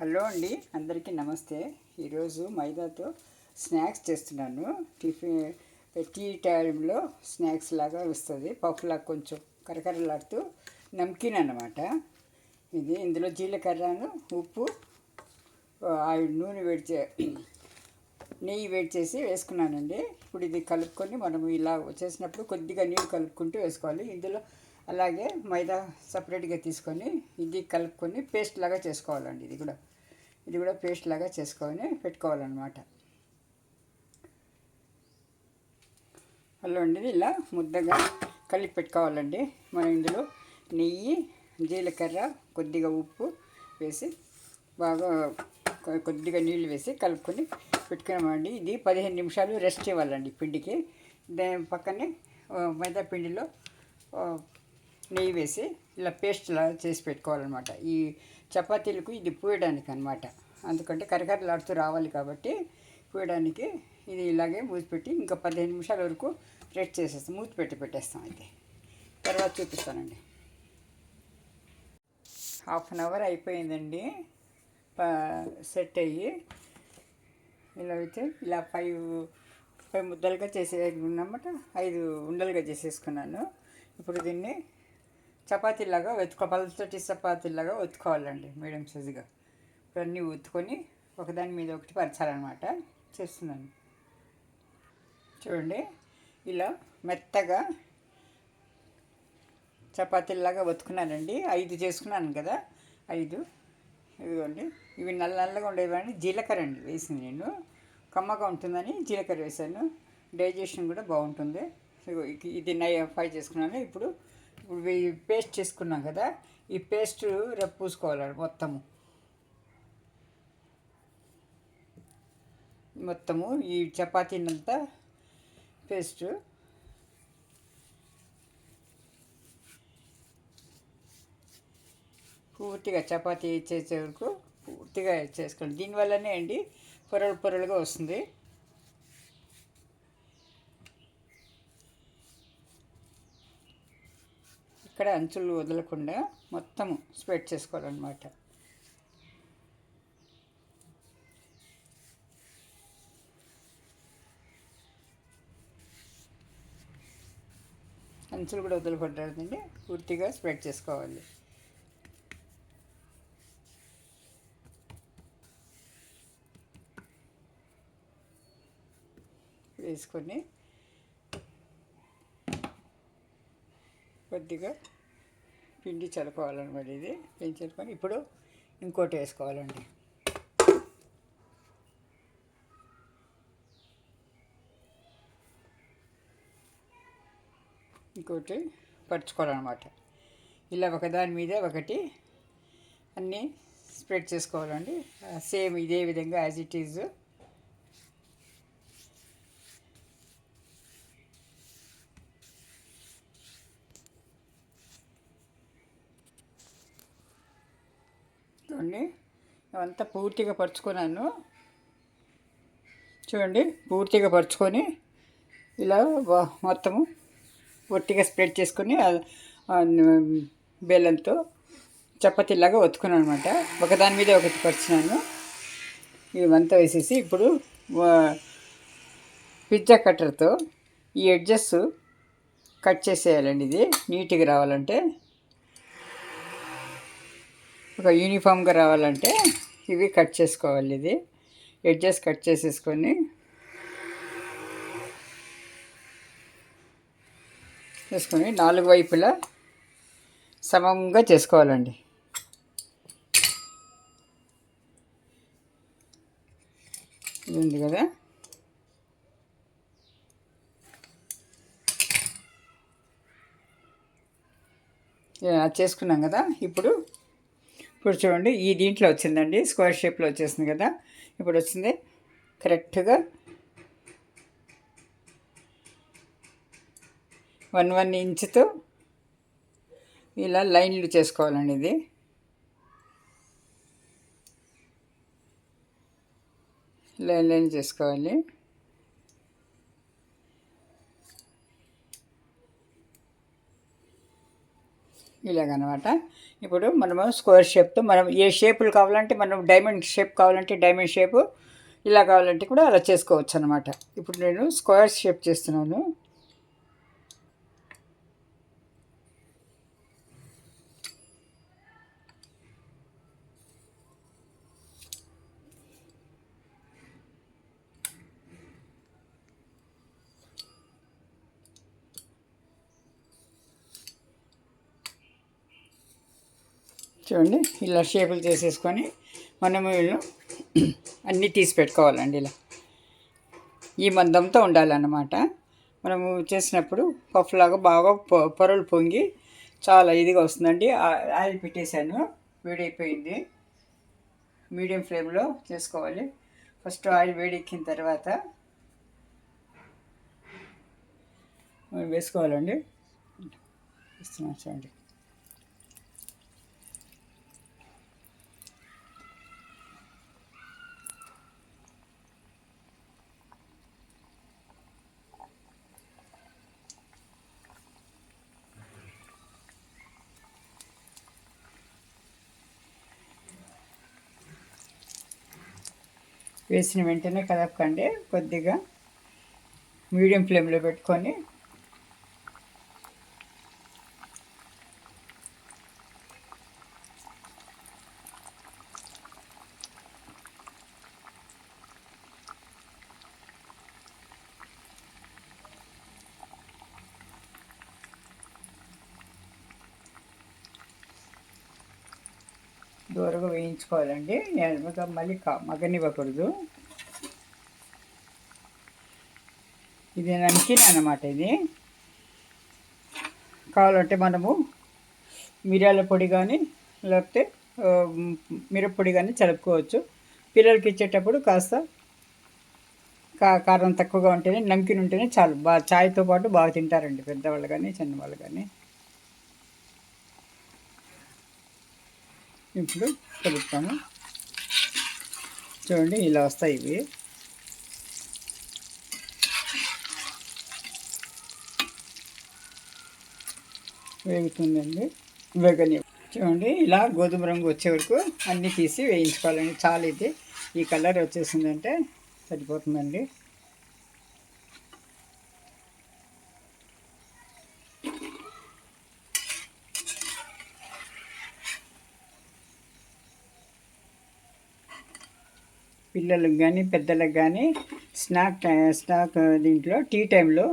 Hello అండి, అందరికీ నమస్తే. ఈరోజు మైదాతో స్నాక్స్ చేస్తున్నాను. టీ టైంలో స్నాక్స్ లాగా వస్తుంది. పఫ్లాగా కొంచెం కరకరలాడుతూ నమ్కీన్ అన్నమాట. ఇందులో జీలకర్రను, ఉప్పు, ఆయిల్, నూనె నెయ్యి వేడి చేసి వేసుకున్నానండి. ఇప్పుడు ఇది కలుపుకొని మనం ఇలా చేసినప్పుడు కొద్దిగా నీళ్ళు కలుపుకుంటూ వేసుకోవాలి. ఇందులో అలాగే మైదా సపరేట్గా తీసుకొని ఇది కలుపుకొని పేస్ట్ లాగా చేసుకోవాలండి. ఇది కూడా పేస్ట్ లాగా చేసుకొని పెట్టుకోవాలన్నమాట. అలా ఉండేది ఇలా ముద్దగా కలిపి పెట్టుకోవాలండి. మనం ఇందులో నెయ్యి, జీలకర్ర, కొద్దిగా ఉప్పు వేసి బాగా కొద్దిగా నీళ్ళు వేసి కలుపుకొని పెట్టుకున్నామండి. ఇది 15 నిమిషాలు రెస్ట్ ఇవ్వాలండి పిండికి. దాని పక్కనే మైదా పిండిలో నెయ్యి వేసి ఇలా పేస్ట్లా చేసి పెట్టుకోవాలన్నమాట. ఈ చపాతీలకు ఇది పూయడానికి అనమాట. అందుకంటే కరకరలాడుతూ రావాలి కాబట్టి పూయడానికి ఇది ఇలాగే మూసిపెట్టి ఇంకా 15 నిమిషాల వరకు రెస్ట్ చేసేస్తాం. మూసి పెట్టేస్తాం. అయితే తర్వాత చూపిస్తానండి. హాఫ్ అన్ అవర్ అయిపోయిందండి సెట్ అయ్యి. ఇలా అయితే ఇలా 5 ముద్దలుగా చేసేన్నమాట. 5 ఉండలుగా చేసేసుకున్నాను. ఇప్పుడు దీన్ని చపాతీలాగా పలచటి చపాతీలాగా ఒత్తుకోవాలండి, మీడియం సైజుగా. ఇప్పుడు అన్నీ ఒత్తుకొని ఒకదాని మీద ఒకటి పరచాలన్నమాట. చేస్తున్నాను చూడండి. ఇలా మెత్తగా చపాతీలాగా ఒత్తుకున్నానండి. 5 చేసుకున్నాను కదా, 5. ఇదిగోండి, ఇవి నల్లగా ఉండేవని జీలకర్ర అండి వేసింది. నేను కమ్మగా ఉంటుందని జీలకర్ర వేసాను. డైజెషన్ కూడా బాగుంటుంది. ఇది 5 చేసుకున్నాను. ఇప్పుడు పేస్ట్ చేసుకున్నాం కదా, ఈ పేస్ట్ రేపు పూసుకోవాలి మొత్తము ఈ చపాతీనంతా పేస్ట్ పూర్తిగా చపాతీ చేసే వరకు పూర్తిగా చేసుకోండి. దీనివల్లనే అండి పొరలుగా వస్తుంది. ఇక్కడ అంచులు వదలకుండా మొత్తము స్ప్రెడ్ చేసుకోవాలన్నమాట. అంచులు కూడా వదలకూడదండి, పూర్తిగా స్ప్రెడ్ చేసుకోవాలి. వేసుకొని కొద్దిగా పిండి చల్లుకోవాలన్నమాట. ఇది పిండి చల్లుకొని ఇప్పుడు ఇంకోటి వేసుకోవాలండి. ఇంకోటి పరుచుకోవాలన్నమాట. ఇలా ఒకదాని మీద ఒకటి అన్నీ స్ప్రెడ్ చేసుకోవాలండి. సేమ్ ఇదే విధంగా యాజ్ ఇట్ ఈజ్. చూడండి, అవంతా పూర్తిగా పరుచుకున్నాను. చూడండి, పూర్తిగా పరుచుకొని ఇలా మొత్తము ఒట్టిగా స్ప్రెడ్ చేసుకొని బెల్లంతో చపాతీలాగా ఒత్తుకున్నాను అనమాట. ఒకదాని మీద ఒకటి పరిచినాను. ఇవంతా వేసేసి ఇప్పుడు పిజ్జా కట్టర్తో ఈ ఎడ్జెస్ కట్ చేసేయాలండి. ఇది నీట్గా రావాలంటే, ఒక యూనిఫామ్గా రావాలంటే ఇవి కట్ చేసుకోవాలి. ఇది ఎడ్జెస్ కట్ చేసేసుకొని చేసుకొని 4 వైపులా సమంగా చేసుకోవాలండి. ఇది ఉంది కదా, చేసుకున్నాం కదా. ఇప్పుడు చూడండి, ఈ దీంట్లో వచ్చిందండి, స్క్వేర్ షేప్లో వచ్చేసింది కదా. ఇప్పుడు వచ్చింది కరెక్ట్గా 1 ఇంచుతో ఇలా లైన్లు చేసుకోవాలండి. ఇది లైన్ చేసుకోవాలి. ఇలాగనమాట. ఇప్పుడు మనము స్క్వేర్ షేప్తో మనం ఏ షేపులు కావాలంటే, మనం డైమండ్ షేప్ కావాలంటే డైమండ్ షేపు, ఇలా కావాలంటే కూడా అలా చేసుకోవచ్చు అనమాట. ఇప్పుడు నేను స్క్వేర్ షేప్ చేస్తున్నాను. చూడండి, ఇలా షేపులు చేసేసుకొని మనము అన్నీ తీసి పెట్టుకోవాలండి. ఇలా ఈ మందంతో ఉండాలన్నమాట. మనము చేసినప్పుడు పఫ్లాగా బాగా పొరలు పొంగి చాలా ఇదిగా వస్తుందండి. ఆయిల్ పెట్టేశాను, వేడైపోయింది. మీడియం ఫ్లేమ్లో చేసుకోవాలి. ఫస్ట్ ఆయిల్ వేడెక్కిన తర్వాత వేసుకోవాలండి. ఇస్తున్నాను చూడండి. వేసిన వెంటనే కదపకండి, కొద్దిగా మీడియం ఫ్లేమ్లో పెట్టుకొని దూరగా వేయించుకోవాలండి. మళ్ళీ మగనివ్వకూడదు. ఇది నమ్కిన్ అన్నమాట. ఇది కావాలంటే మనము మిరియాల పొడి కానీ లేకపోతే మిరప్పొడి కానీ చలుపుకోవచ్చు. పిల్లలకి ఇచ్చేటప్పుడు కాస్త కారం తక్కువగా ఉంటేనే, నమ్కిన్ ఉంటేనే చాలు. బాగా చాయ్తో పాటు బాగా తింటారండి పెద్దవాళ్ళు కానీ చిన్నవాళ్ళు కానీ. ఇప్పుడు కలుపుతాము. చూడండి, ఇలా వస్తాయి ఇవి. వేగుతుందండి, వేగని. చూడండి, ఇలా గోధుమ రంగు వచ్చే వరకు అన్నీ తీసి వేయించుకోవాలండి. చాలా ఇది ఈ కలర్ వచ్చేసిందంటే సరిపోతుందండి. పిల్లలకు కానీ పెద్దలకు కానీ స్నాక్ దీంట్లో టీ టైంలో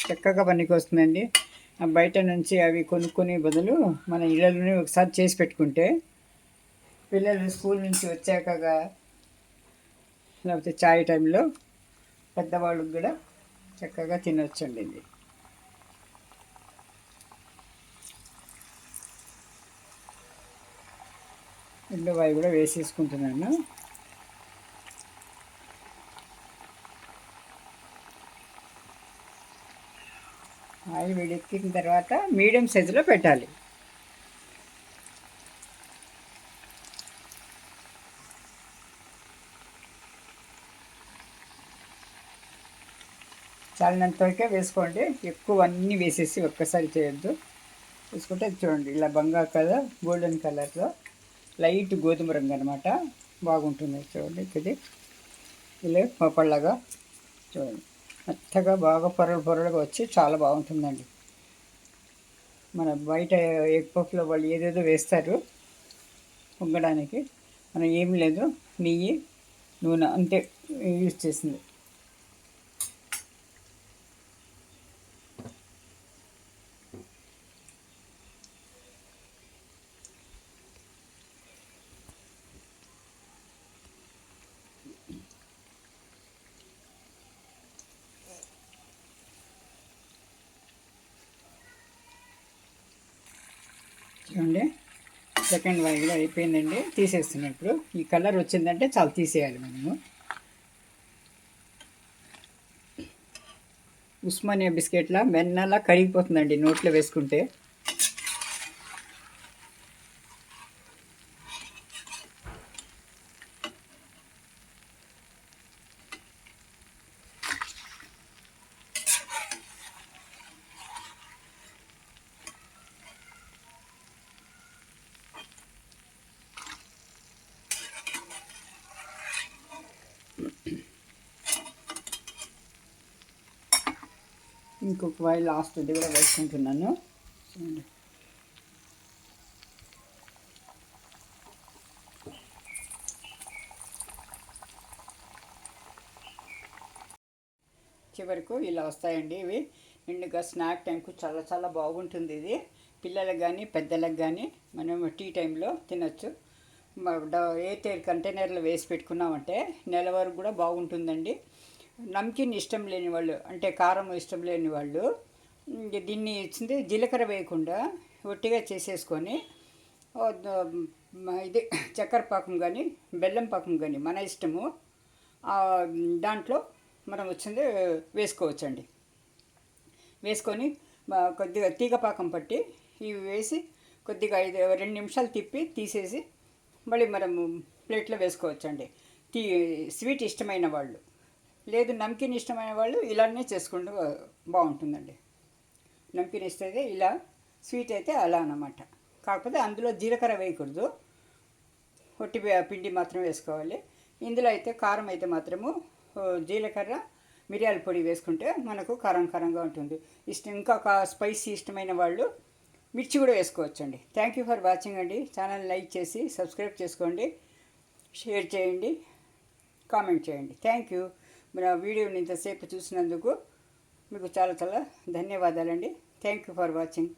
చక్కగా పనికి వస్తుందండి. బయట నుంచి అవి కొనుక్కునే బదులు మన ఇళ్ళలోనే ఒకసారి చేసి పెట్టుకుంటే పిల్లలు స్కూల్ నుంచి వచ్చాక లేకపోతే చాయ్ టైంలో పెద్దవాళ్ళకి కూడా చక్కగా తినొచ్చండి. ఇది ఉల్లిపాయ కూడా వేసేసుకుంటున్నాను. ఆయిల్ వేడెక్కిన తర్వాత మీడియం సైజులో పెట్టాలి. చాలినంతవరకే వేసుకోండి, ఎక్కువ అన్నీ వేసేసి ఒక్కసారి చేయొద్దు. వేసుకుంటే చూడండి, ఇలా బంగారు కలర్, గోల్డెన్ కలర్లో లైట్ గోధుమ రంగు అనమాట. బాగుంటుంది చూడండి. ఇది ఇలా పప్పళ్ళగా చూడండి, మెత్తగా బాగా పొరలుగా వచ్చి చాలా బాగుంటుందండి. మన బయట ఎగ్ పఫ్లో వాళ్ళు ఏదేదో వేస్తారు పొంగడానికి, మనం ఏం లేదు, నెయ్యి నూనె అంతే యూజ్ చేసింది. చూడండి, సెకండ్ వై కూడా అయిపోయిందండి. తీసేస్తున్నాం. ఇప్పుడు ఈ కలర్ వచ్చిందంటే చాలా తీసేయాలి మనము. ఉస్మానియా బిస్కెట్లా వెన్నలా కరిగిపోతుందండి నోట్లో వేసుకుంటే. ఇంకొక వాయి లాస్ట్ ఇది కూడా వేసుకుంటున్నాను. చివరకు ఇలా వస్తాయండి. ఇవి నిండుగా స్నాక్ టైంకు చాలా చాలా బాగుంటుంది. ఇది పిల్లలకు కానీ పెద్దలకు కానీ మనం టీ టైంలో తినచ్చు. ఎయిర్ కంటైనర్లో వేసి పెట్టుకున్నామంటే నెల వరకు కూడా బాగుంటుందండి. నమ్కిన్ ఇష్టం లేని వాళ్ళు, అంటే కారం ఇష్టం లేని వాళ్ళు దీన్ని ఇచ్చింది జీలకర్ర వేయకుండా ఒట్టిగా చేసేసుకొని ఇది చక్కెర పాకం కానీ బెల్లం పాకం కానీ మన ఇష్టము దాంట్లో మనం వచ్చింది వేసుకోవచ్చండి. వేసుకొని కొద్దిగా తీగ పాకం పట్టి ఇవి వేసి కొద్దిగా 2 నిమిషాలు తిప్పి తీసేసి మళ్ళీ మనము ప్లేట్లో వేసుకోవచ్చండి. స్వీట్ ఇష్టమైన వాళ్ళు, లేదు నమ్కిన్ ఇష్టమైన వాళ్ళు ఇలానే చేసుకుంటూ బాగుంటుందండి. నమ్కిన్ ఇస్తే ఇలా, స్వీట్ అయితే అలా అన్నమాట. కాకపోతే అందులో జీలకర్ర వేయకూడదు, ఒట్టి పిండి మాత్రం వేసుకోవాలి. ఇందులో అయితే కారం అయితే మాత్రము జీలకర్ర మిరియాల పొడి వేసుకుంటే మనకు కారం కారంగా ఉంటుంది. ఇంకా స్పైసీ ఇష్టమైన వాళ్ళు మిర్చి కూడా వేసుకోవచ్చండి. థ్యాంక్ యూ ఫర్ వాచింగ్ అండి. ఛానల్ లైక్ చేసి సబ్స్క్రైబ్ చేసుకోండి, షేర్ చేయండి, కామెంట్ చేయండి. Thank you. మన వీడియోని ఇంతసేపు చూసినందుకు మీకు చాలా చాలా ధన్యవాదాలండి. Thank you for watching.